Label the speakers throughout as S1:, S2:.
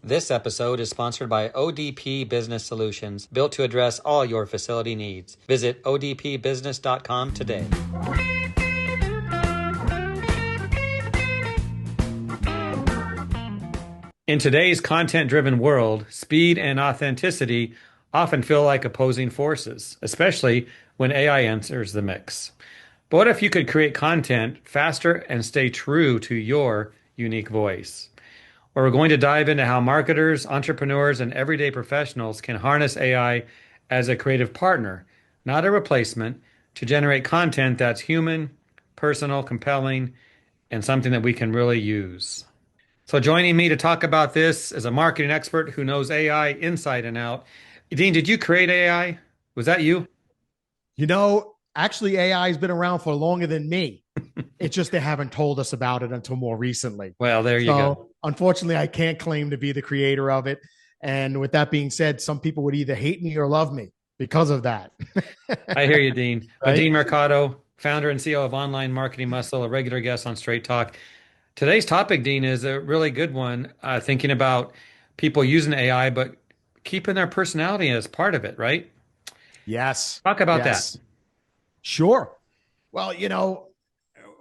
S1: This episode is sponsored by ODP Business Solutions, built to address all your facility needs. Visit odpbusiness.com today. In today's content-driven world, speed and authenticity often feel like opposing forces, especially when AI enters the mix. But what if you could create content faster and stay true to your unique voice? Well, we're going to dive into how marketers, entrepreneurs, and everyday professionals can harness AI as a creative partner, not a replacement, to generate content that's human, personal, compelling, and something that we can really use. So joining me to talk about this is a marketing expert who knows AI inside and out. Dean, did you create AI? Was that you?
S2: Actually, AI has been around for longer than me. It's just they haven't told us about it until more recently.
S1: Well, there you go.
S2: Unfortunately, I can't claim to be the creator of it. And with that being said, some people would either hate me or love me because of that.
S1: I hear you, Dean. But
S2: Right?
S1: Dean Mercado, founder and CEO of Online Marketing Muscle, a regular guest on Straight Talk. Today's topic, Dean, is a really good one, thinking about people using AI, but keeping their personality as part of it, right?
S2: Yes.
S1: Talk about that.
S2: Sure. Well,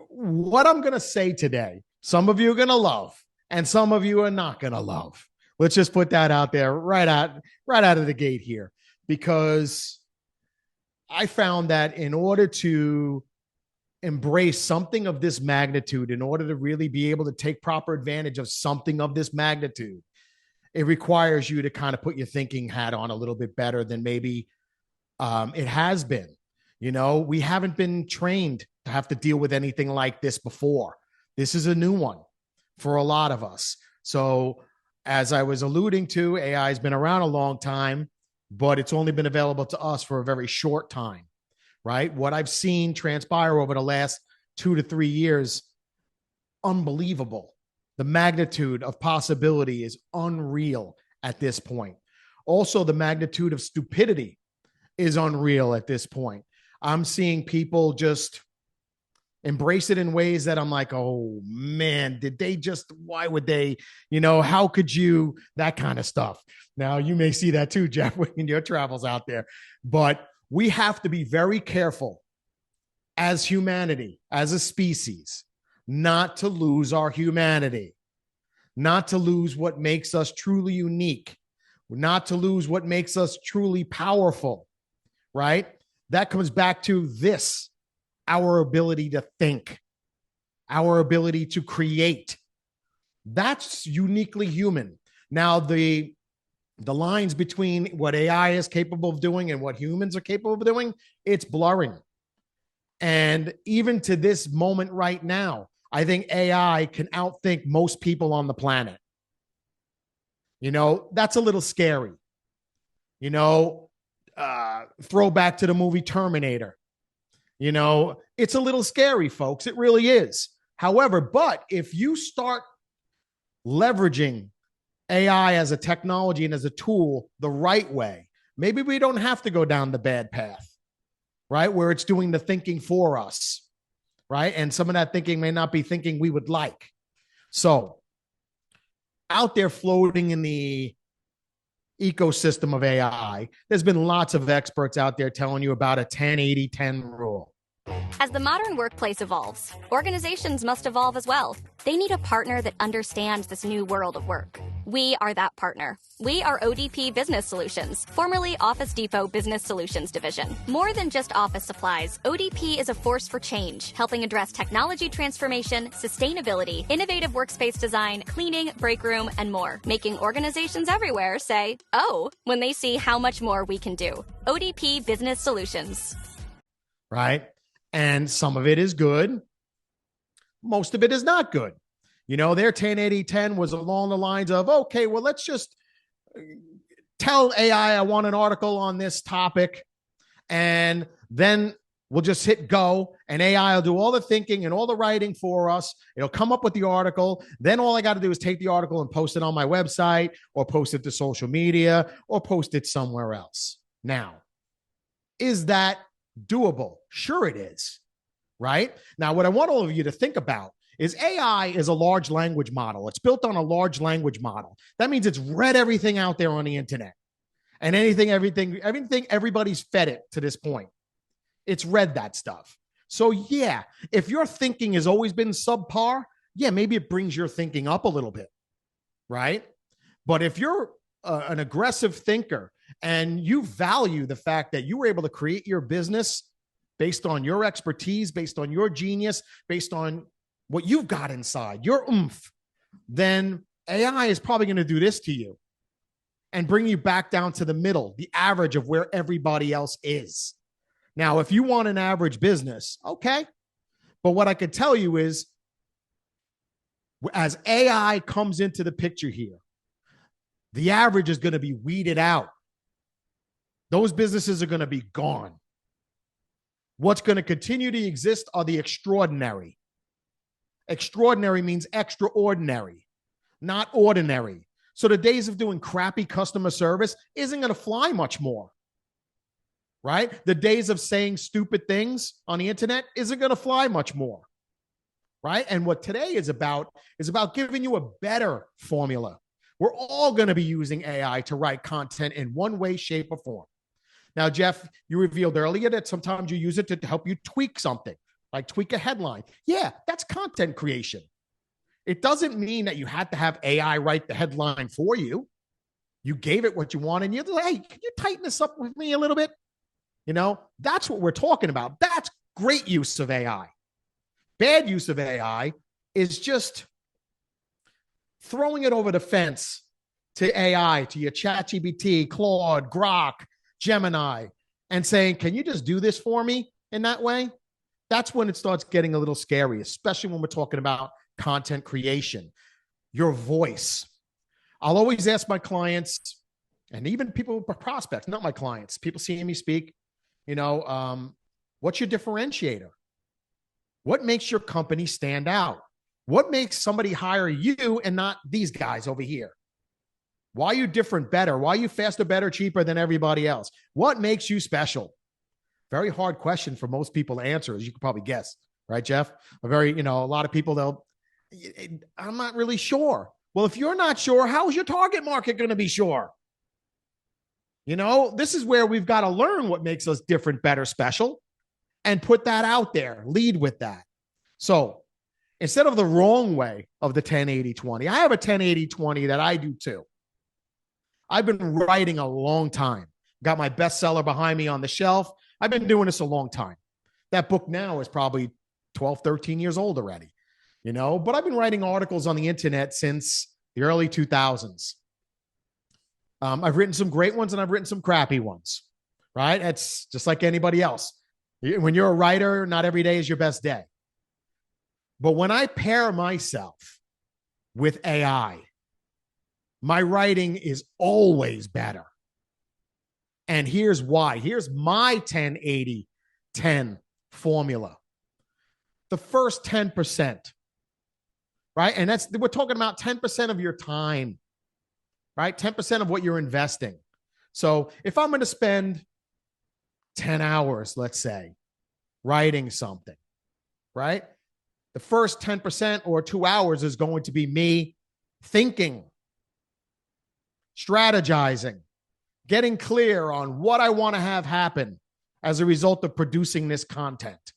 S2: what I'm going to say today, some of you are going to love and some of you are not going to love. Let's just put that out there right out of the gate here, because I found that in order to embrace something of this magnitude, in order to really be able to take proper advantage of something of this magnitude, it requires you to kind of put your thinking hat on a little bit better than maybe it has been. We haven't been trained to have to deal with anything like this before. This is a new one for a lot of us. So as I was alluding to, AI has been around a long time, but it's only been available to us for a very short time, right? What I've seen transpire over the last 2 to 3 years, unbelievable. The magnitude of possibility is unreal at this point. Also, the magnitude of stupidity is unreal at this point. I'm seeing people just embrace it in ways that I'm like, oh man, why would they, how could you, that kind of stuff. Now you may see that too, Jeff, in your travels out there, but we have to be very careful as humanity, as a species, not to lose our humanity, not to lose what makes us truly unique, not to lose what makes us truly powerful, right? That comes back to this, our ability to think, our ability to create. That's uniquely human. Now, the lines between what AI is capable of doing and what humans are capable of doing, it's blurring. And even to this moment right now, I think AI can outthink most people on the planet. That's a little scary. Throwback to the movie Terminator. It's a little scary, folks. It really is. However, but if you start leveraging AI as a technology and as a tool the right way, maybe we don't have to go down the bad path, right? Where it's doing the thinking for us, right? And some of that thinking may not be thinking we would like. So out there floating in the ecosystem of AI, there's been lots of experts out there telling you about a 10-80-10 rule.
S3: As the modern workplace evolves, organizations must evolve as well. They need a partner that understands this new world of work. We are that partner. We are ODP Business Solutions, formerly Office Depot Business Solutions Division. More than just office supplies, ODP is a force for change, helping address technology transformation, sustainability, innovative workspace design, cleaning, break room, and more, making organizations everywhere say, oh, when they see how much more we can do. ODP Business Solutions.
S2: Right? And some of it is good. Most of it is not good. Their 10-80-10 was along the lines of, okay, well, let's just tell AI I want an article on this topic, and then we'll just hit go, and AI will do all the thinking and all the writing for us. It'll come up with the article. Then all I got to do is take the article and post it on my website, or post it to social media, or post it somewhere else. Now, is that doable? Sure it is, right? Now, what I want all of you to think about is AI is a large language model. It's built on a large language model. That means it's read everything out there on the internet and everything everybody's fed it to this point. It's read that stuff. So yeah, if your thinking has always been subpar, yeah, maybe it brings your thinking up a little bit, right? But if you're an aggressive thinker and you value the fact that you were able to create your business based on your expertise, based on your genius, based on what you've got inside, your oomph, then AI is probably going to do this to you and bring you back down to the middle, the average of where everybody else is. Now, if you want an average business, okay. But what I could tell you is, as AI comes into the picture here, the average is going to be weeded out. Those businesses are going to be gone. What's going to continue to exist are the extraordinary. Extraordinary means extraordinary, not ordinary. So the days of doing crappy customer service isn't going to fly much more, right? The days of saying stupid things on the internet isn't going to fly much more, right? And what today is about giving you a better formula. We're all going to be using AI to write content in one way, shape, or form. Now, Jeff, you revealed earlier that sometimes you use it to help you tweak something, like tweak a headline. Yeah, that's content creation. It doesn't mean that you had to have AI write the headline for you. You gave it what you wanted, and you're like, hey, can you tighten this up with me a little bit? You know, that's what we're talking about. That's great use of AI. Bad use of AI is just throwing it over the fence to AI, to your ChatGPT, Claude, Grok, Gemini, and saying, can you just do this for me in that way? That's when it starts getting a little scary, especially when we're talking about content creation. Your voice. I'll always ask my clients, and even people, prospects, not my clients, people seeing me speak, what's your differentiator? What makes your company stand out? What makes somebody hire you and not these guys over here? Why are you different, better? Why are you faster, better, cheaper than everybody else? What makes you special? Very hard question for most people to answer, as you can probably guess, right, Jeff? A lot of people, I'm not really sure. Well, if you're not sure, how is your target market going to be sure? This is where we've got to learn what makes us different, better, special, and put that out there, lead with that. So instead of the wrong way of the 10-80-20, I have a 10-80-20 that I do too. I've been writing a long time. Got my bestseller behind me on the shelf. I've been doing this a long time. That book now is probably 12, 13 years old already, but I've been writing articles on the internet since the early 2000s. I've written some great ones and I've written some crappy ones, right? It's just like anybody else. When you're a writer, not every day is your best day. But when I pair myself with AI, my writing is always better. And here's why. Here's my 10-80-10 formula. The first 10%, right? And we're talking about 10% of your time, right? 10% of what you're investing. So if I'm going to spend 10 hours, let's say, writing something, right? The first 10% or 2 hours is going to be me thinking, strategizing, getting clear on what I want to have happen as a result of producing this content,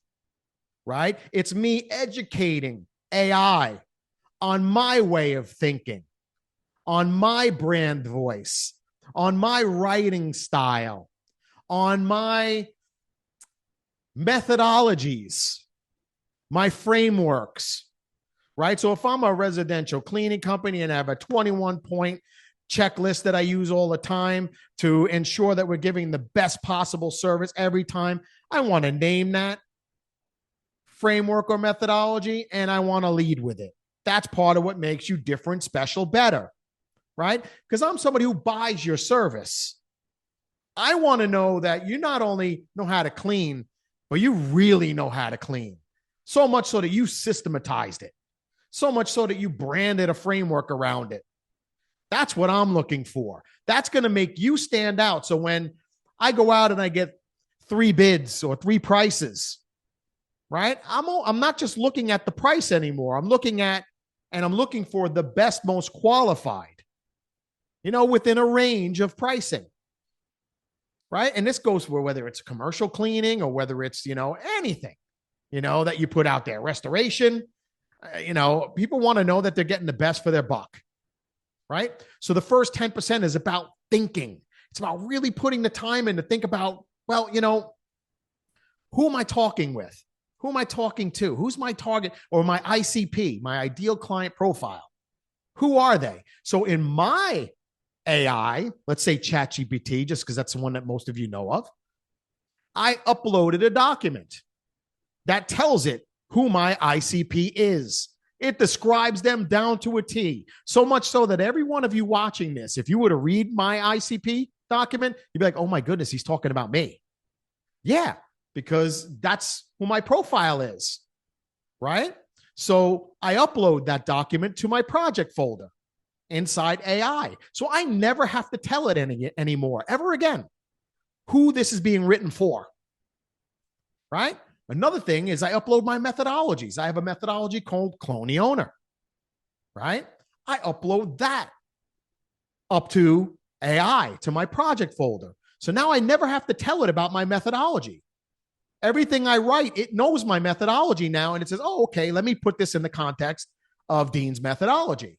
S2: right? It's me educating AI on my way of thinking, on my brand voice, on my writing style, on my methodologies, my frameworks, right? So if I'm a residential cleaning company and I have a 21-point checklist that I use all the time to ensure that we're giving the best possible service every time, I want to name that framework or methodology and I want to lead with it. That's part of what makes you different, special, better, right? Because I'm somebody who buys your service. I want to know that you not only know how to clean, but you really know how to clean. So much so that you systematized it. So much so that you branded a framework around it. That's what I'm looking for. That's going to make you stand out. So when I go out and I get 3 bids or 3 prices, right? I'm not just looking at the price anymore. I'm looking for the best, most qualified, within a range of pricing, right? And this goes for whether it's commercial cleaning or whether it's, anything, that you put out there, restoration. People want to know that they're getting the best for their buck, right? So the first 10% is about thinking. It's about really putting the time in to think about, well, who am I talking with? Who am I talking to? Who's my target or my ICP, my ideal client profile? Who are they? So in my AI, let's say ChatGPT, just because that's the one that most of you know of, I uploaded a document that tells it who my ICP is. It describes them down to a T, so much so that every one of you watching this, if you were to read my ICP document, you'd be like, oh my goodness, he's talking about me. Yeah, because that's who my profile is, right? So I upload that document to my project folder inside AI. So I never have to tell it anymore, ever again, who this is being written for, right? Another thing is I upload my methodologies. I have a methodology called Clone the Owner, right? I upload that up to AI, to my project folder. So now I never have to tell it about my methodology. Everything I write, it knows my methodology now, and it says, oh, okay, let me put this in the context of Dean's methodology,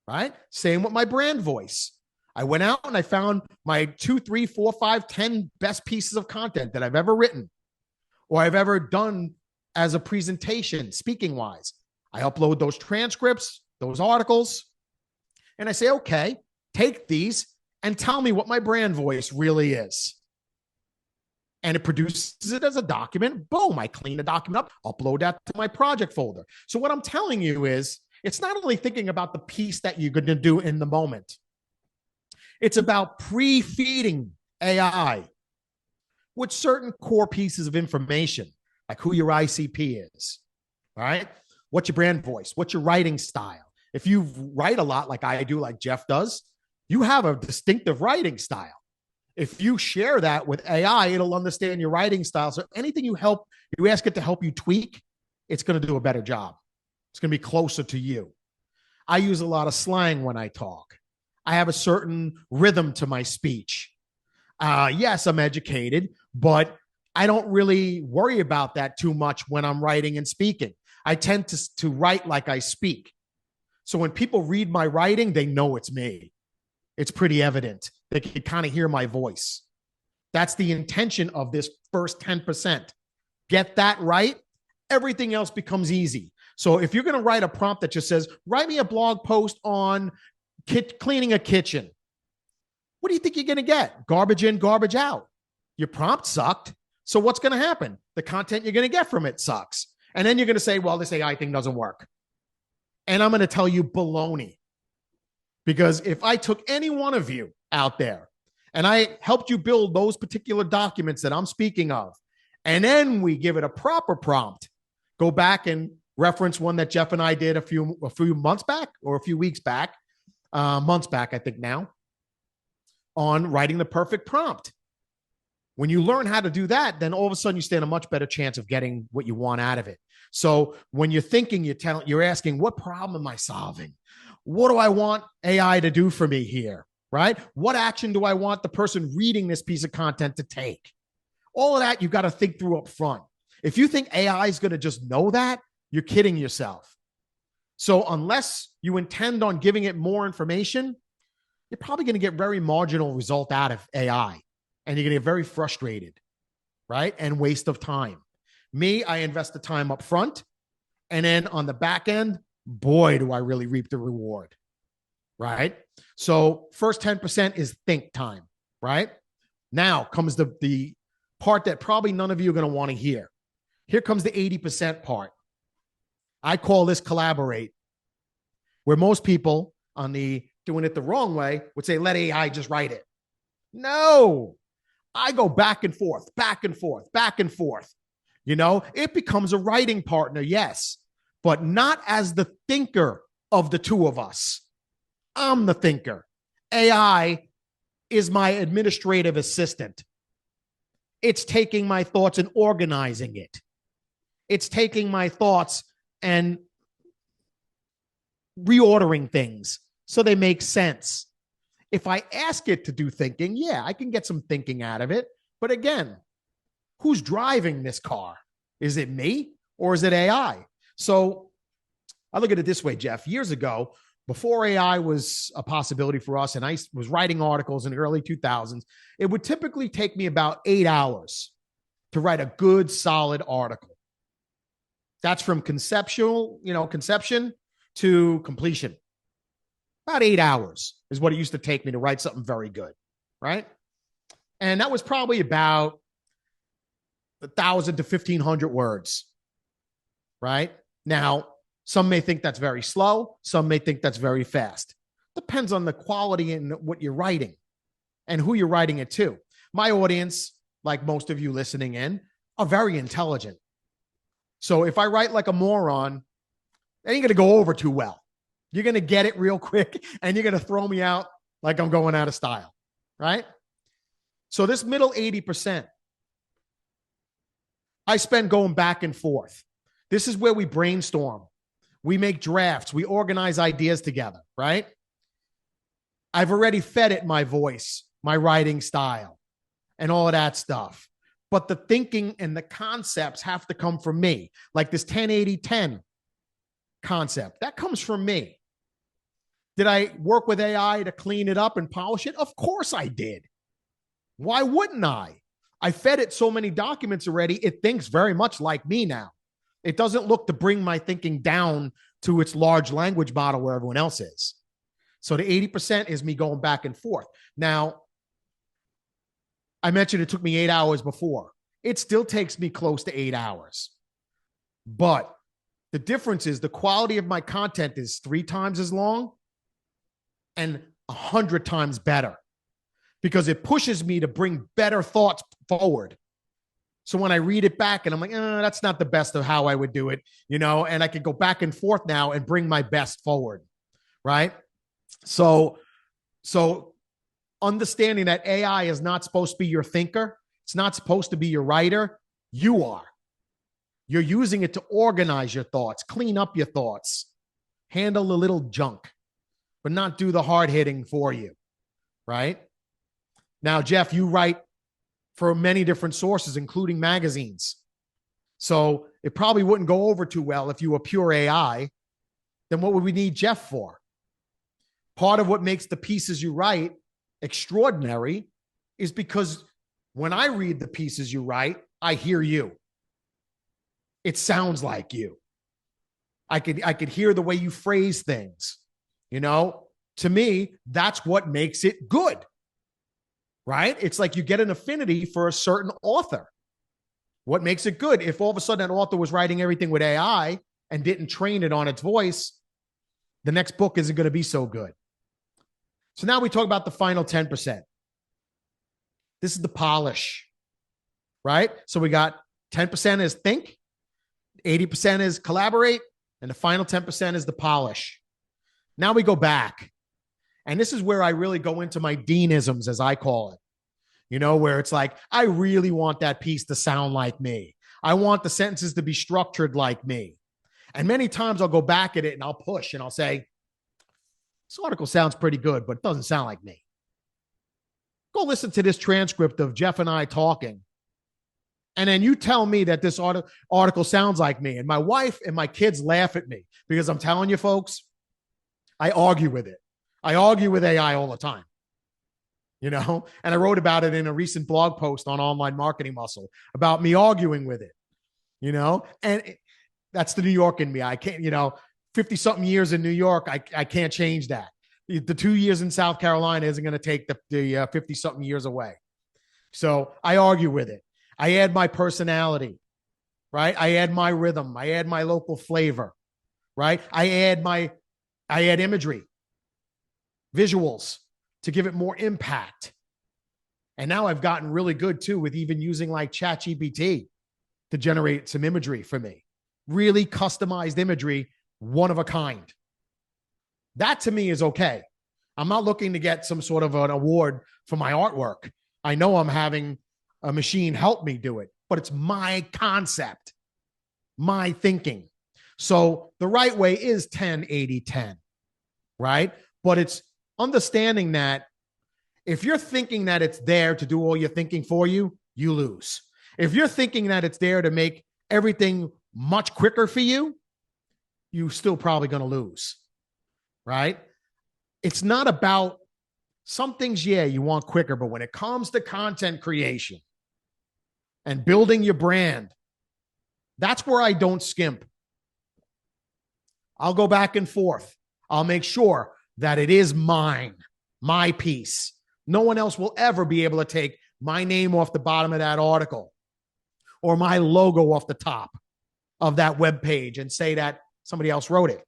S2: right? Same with my brand voice. I went out and I found my 2, 3, 4, 5, 10 best pieces of content that I've ever written or I've ever done as a presentation, speaking wise. I upload those transcripts, those articles, and I say, okay, take these and tell me what my brand voice really is. And it produces it as a document. Boom, I clean the document up, upload that to my project folder. So what I'm telling you is, it's not only thinking about the piece that you're going to do in the moment. It's about pre-feeding AI with certain core pieces of information, like who your ICP is, all right? What's your brand voice? What's your writing style? If you write a lot like I do, like Jeff does, you have a distinctive writing style. If you share that with AI, it'll understand your writing style. So anything you ask it to help you tweak, it's going to do a better job. It's going to be closer to you. I use a lot of slang when I talk. I have a certain rhythm to my speech. Yes, I'm educated, but I don't really worry about that too much when I'm writing and speaking. I tend to write like I speak. So when people read my writing, they know it's me. It's pretty evident. They can kind of hear my voice. That's the intention of this first 10%. Get that right, everything else becomes easy. So if you're going to write a prompt that just says, write me a blog post on cleaning a kitchen, what do you think you're going to get? Garbage in, garbage out. Your prompt sucked. So what's going to happen? The content you're going to get from it sucks. And then you're going to say, well, this AI thing doesn't work. And I'm going to tell you baloney. Because if I took any one of you out there and I helped you build those particular documents that I'm speaking of, and then we give it a proper prompt, go back and reference one that Jeff and I did a few months back or a few weeks back, months back, I think now, on writing the perfect prompt. When you learn how to do that, then all of a sudden you stand a much better chance of getting what you want out of it. So when you're thinking, you're asking, what problem am I solving? What do I want AI to do for me here, right? What action do I want the person reading this piece of content to take? All of that you've got to think through up front. If you think AI is going to just know that, you're kidding yourself. So unless you intend on giving it more information, you're probably going to get very marginal result out of AI. And you're going to get very frustrated, right? And waste of time. Me, I invest the time up front. And then on the back end, boy, do I really reap the reward, right? So first 10% is think time, right? Now comes the part that probably none of you are going to want to hear. Here comes the 80% part. I call this collaborate, where most people on the doing it the wrong way would say, let AI just write it. No, I go back and forth, back and forth, back and forth. It becomes a writing partner, yes, but not as the thinker of the two of us. I'm the thinker. AI is my administrative assistant. It's taking my thoughts and organizing it. It's taking my thoughts and reordering things so they make sense. If I ask it to do thinking, yeah, I can get some thinking out of it. But again, who's driving this car? Is it me or is it AI? So I look at it this way, Jeff. Years ago, before AI was a possibility for us, and I was writing articles in the early 2000s, it would typically take me about 8 hours to write a good, solid article. That's from conception to completion. About 8 hours is what it used to take me to write something very good, right? And that was probably about 1,000 to 1,500 words, right? Now, some may think that's very slow. Some may think that's very fast. Depends on the quality and what you're writing and who you're writing it to. My audience, like most of you listening in, are very intelligent. So if I write like a moron, it ain't going to go over too well. You're going to get it real quick and you're going to throw me out like I'm going out of style, right? So this middle 80%, I spend going back and forth. This is where we brainstorm. We make drafts. We organize ideas together, right? I've already fed it my voice, my writing style, and all of that stuff. But the thinking and the concepts have to come from me. Like this 10-80-10 concept, that comes from me. Did I work with AI to clean it up and polish it? Of course I did. Why wouldn't I? I fed it so many documents already, it thinks very much like me now. It doesn't look to bring my thinking down to its large language model where everyone else is. So the 80% is me going back and forth. Now, I mentioned it took me 8 hours before. It still takes me close to 8 hours. But the difference is the quality of my content is 3 times as long and 100 times better because it pushes me to bring better thoughts forward. So when I read it back and I'm like, that's not the best of how I would do it, and I can go back and forth now and bring my best forward, right? So understanding that AI is not supposed to be your thinker. It's not supposed to be your writer. You are. You're using it to organize your thoughts, clean up your thoughts, handle the little junk, but not do the hard hitting for you, right? Now, Jeff, you write for many different sources, including magazines. So it probably wouldn't go over too well if you were pure AI. Then what would we need Jeff for? Part of what makes the pieces you write extraordinary is because when I read the pieces you write, I hear you. It sounds like you. I could hear the way you phrase things. To me, that's what makes it good. Right? It's like you get an affinity for a certain author. What makes it good? If all of a sudden an author was writing everything with AI and didn't train it on its voice, the next book isn't going to be so good. So now we talk about the final 10%. This is the polish, right? So we got 10% is think, 80% is collaborate, and the final 10% is the polish. Now we go back. And this is where I really go into my Deanisms, as I call it, where it's like, I really want that piece to sound like me. I want the sentences to be structured like me. And many times I'll go back at it and I'll push and I'll say, this article sounds pretty good, but it doesn't sound like me. Go listen to this transcript of Jeff and I talking. And then you tell me that this article sounds like me. And my wife and my kids laugh at me because I'm telling you, folks, I argue with it. I argue with AI all the time, and I wrote about it in a recent blog post on Online Marketing Muscle about me arguing with it, and that's the New York in me. I can't, 50 something years in New York. I can't change that. The 2 years in South Carolina isn't going to take the 50 something years away. So I argue with it. I add my personality, right? I add my rhythm. I add my local flavor, right? I add imagery, visuals to give it more impact. And now I've gotten really good too with even using like ChatGPT to generate some imagery for me. Really customized imagery, one of a kind. That to me is okay. I'm not looking to get some sort of an award for my artwork. I know I'm having a machine help me do it, but it's my concept. my thinking. So the right way is 10-80-10, right? But it's understanding that if you're thinking that it's there to do all your thinking for you, you lose. If you're thinking that it's there to make everything much quicker for you, you're still probably going to lose, right? It's not about some things, yeah, you want quicker, but when it comes to content creation and building your brand, that's where I don't skimp. I'll go back and forth. I'll make sure that it is mine, my piece. No one else will ever be able to take my name off the bottom of that article or my logo off the top of that web page and say that somebody else wrote it,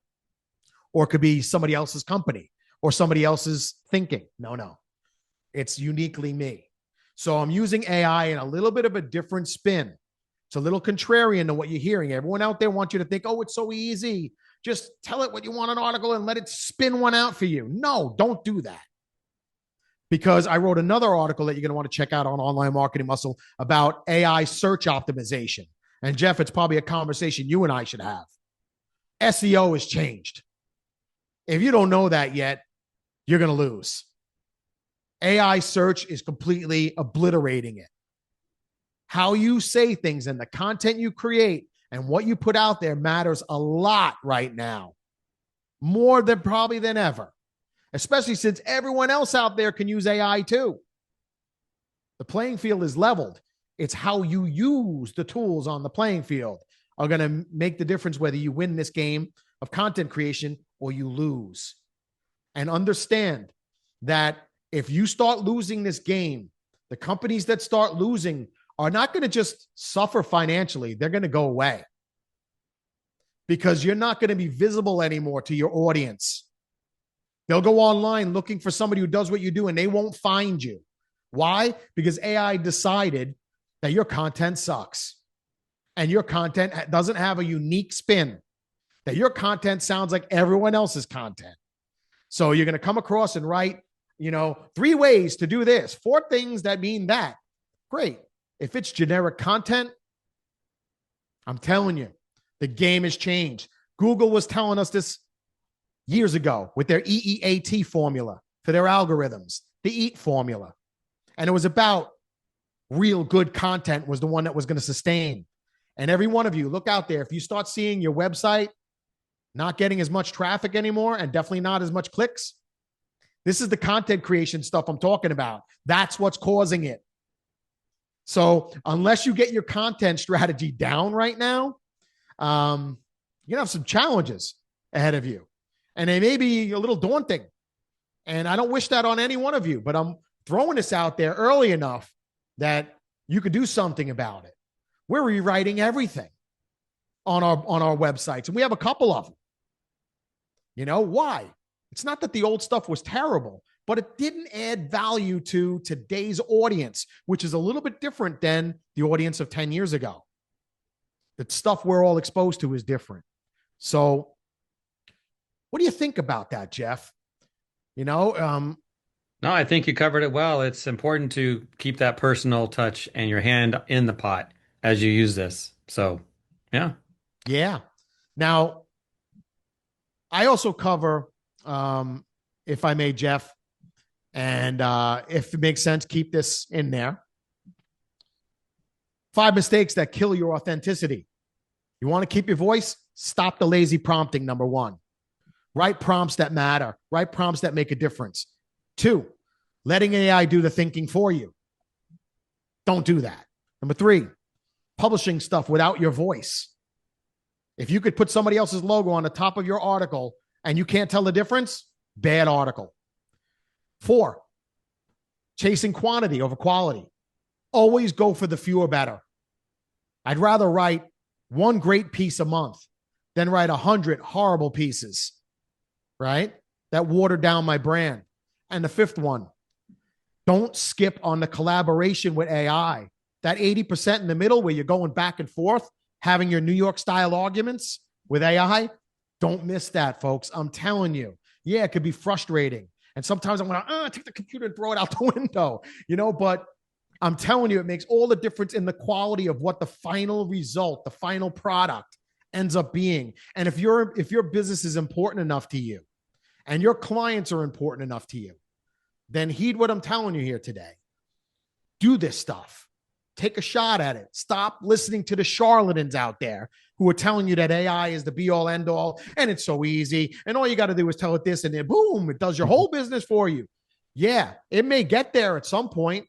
S2: or it could be somebody else's company or somebody else's thinking. No, it's uniquely me. So I'm using AI in a little bit of a different spin. It's a little contrarian to what you're hearing. Everyone out there wants you to think, oh, it's so easy. Just tell it what you want in an article and let it spin one out for you. No, don't do that. Because I wrote another article that you're going to want to check out on Online Marketing Muscle about AI search optimization. And Jeff, it's probably a conversation you and I should have. SEO has changed. If you don't know that yet, you're going to lose. AI search is completely obliterating it. How you say things and the content you create and what you put out there matters a lot right now. More than probably than ever. Especially since everyone else out there can use AI too. The playing field is leveled. It's how you use the tools on the playing field are going to make the difference whether you win this game of content creation or you lose. And understand that if you start losing this game, the companies that start losing are not going to just suffer financially. They're going to go away because you're not going to be visible anymore to your audience. They'll go online looking for somebody who does what you do and they won't find you. Why? Because AI decided that your content sucks and your content doesn't have a unique spin, that your content sounds like everyone else's content. So you're going to come across and write, 3 ways to do this, 4 things that mean that. Great. If it's generic content, I'm telling you, the game has changed. Google was telling us this years ago with their EEAT formula for their algorithms, the EAT formula. And it was about real good content was the one that was going to sustain. And every one of you, look out there. If you start seeing your website not getting as much traffic anymore and definitely not as much clicks, this is the content creation stuff I'm talking about. That's what's causing it. So unless you get your content strategy down right now, you're going to have some challenges ahead of you. And they may be a little daunting. And I don't wish that on any one of you, but I'm throwing this out there early enough that you could do something about it. We're rewriting everything on our websites, and we have a couple of them. Why? It's not that the old stuff was terrible, but it didn't add value to today's audience, which is a little bit different than the audience of 10 years ago. The stuff we're all exposed to is different. So what do you think about that, Jeff?
S1: No, I think you covered it well. It's important to keep that personal touch and your hand in the pot as you use this. So, yeah.
S2: Yeah. Now, I also cover, if I may, Jeff, and if it makes sense, keep this in there. 5 mistakes that kill your authenticity. You want to keep your voice? Stop the lazy prompting, number 1. Write prompts that matter. Write prompts that make a difference. 2, letting AI do the thinking for you. Don't do that. Number 3, publishing stuff without your voice. If you could put somebody else's logo on the top of your article and you can't tell the difference, bad article. 4, chasing quantity over quality. Always go for the fewer better. I'd rather write 1 great piece a month than write 100 horrible pieces, right? That water down my brand. And the 5th one, don't skip on the collaboration with AI. That 80% in the middle where you're going back and forth, having your New York style arguments with AI, don't miss that, folks. I'm telling you. Yeah, it could be frustrating. And sometimes I'm going to take the computer and throw it out the window, but I'm telling you, it makes all the difference in the quality of what the final result, the final product ends up being. And if your business is important enough to you and your clients are important enough to you, then heed what I'm telling you here today. Do this stuff. Take a shot at it. Stop listening to the charlatans out there who are telling you that AI is the be all end all and it's so easy. And all you got to do is tell it this and then boom, it does your whole business for you. Yeah, it may get there at some point.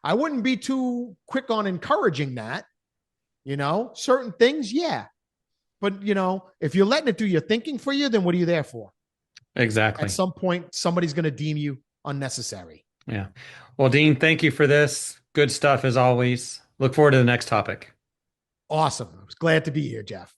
S2: I wouldn't be too quick on encouraging that. Certain things, yeah. But, if you're letting it do your thinking for you, then what are you there for?
S1: Exactly.
S2: At some point, somebody's going to deem you unnecessary.
S1: Yeah. Well, Dean, thank you for this. Good stuff as always. Look forward to the next topic.
S2: Awesome. I was glad to be here, Jeff.